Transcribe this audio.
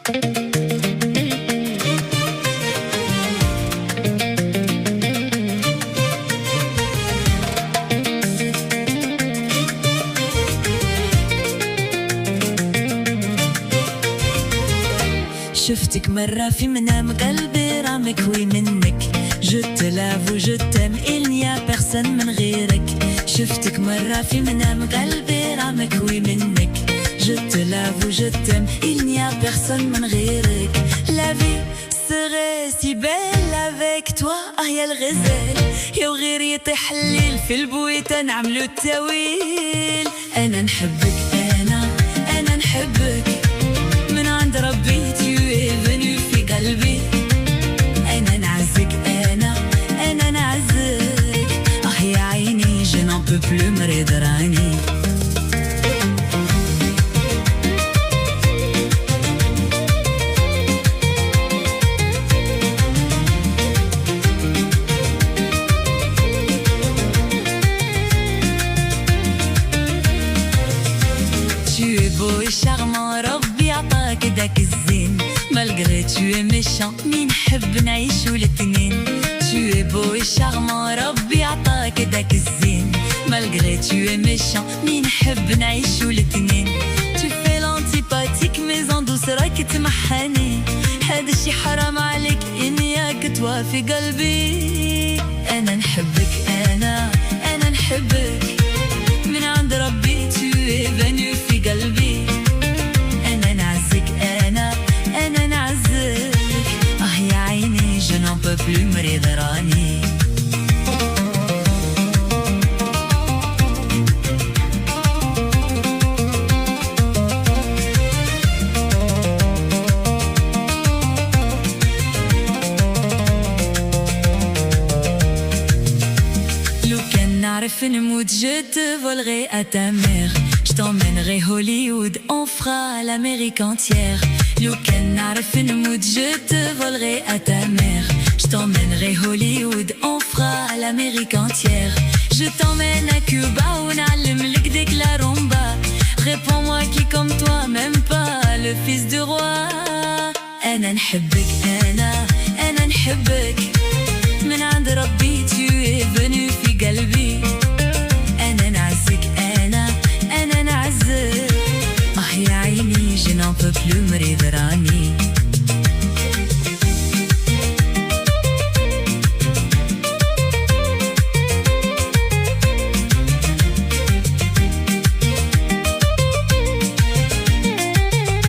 شفتك مرة في منام قلبي راه مكوي منك. Je te l'avoue, je t'aime, il n'y a personne من غيرك. شفتك مرة في منام قلبي راه مكوي منك. Je te l'avoue, je t'aime, il n'y a personne من غيرك. La vie serait si belle avec toi. يا الغزال يا وغير يطيح الليل في البويته نعملو التاويل. أنا نحبك أنا نحبك من عند ربي. Tu es venu في قلبي. أنا نعزك أنا نعزك. يا عيني je n'en peux plus مريض راني. charmant ربي عطاك داك الزين. malgré tu es méchant مين نحب نعيشو الاتنين. tu es beau et charmant ربي عطاك داك الزين. malgré tu es méchant مين نحب نعيشو الاتنين. tu fais l'antipathique mais en douce راك تمحاني. هذا الشي حرام عليك إنياك توافي قلبي. أنا نحبك أنا نحبك من عند ربي. tu es venu في قلبي. أنا نعزك أنا نعزك. يا عيني je n'en peux plus مريض راني. لو كان نعرف نموت je te volerai à ta mère. Je t'emmènerai Hollywood, on fera l'Amérique entière. لو كان نعرف نموت je te volerai à ta mère. Je t'emmènerai Hollywood, on fera l'Amérique entière. Je t'emmène à Cuba ونعلم لك ديك la rumba. Réponds-moi qui comme toi m'aime pas le fils du roi. أنا نحبك أنا نحبك من عند ربي. tu es venu في قلبي. أنا نعزك أنا نعزك. يا عيني je n'en peux plus مريض راني.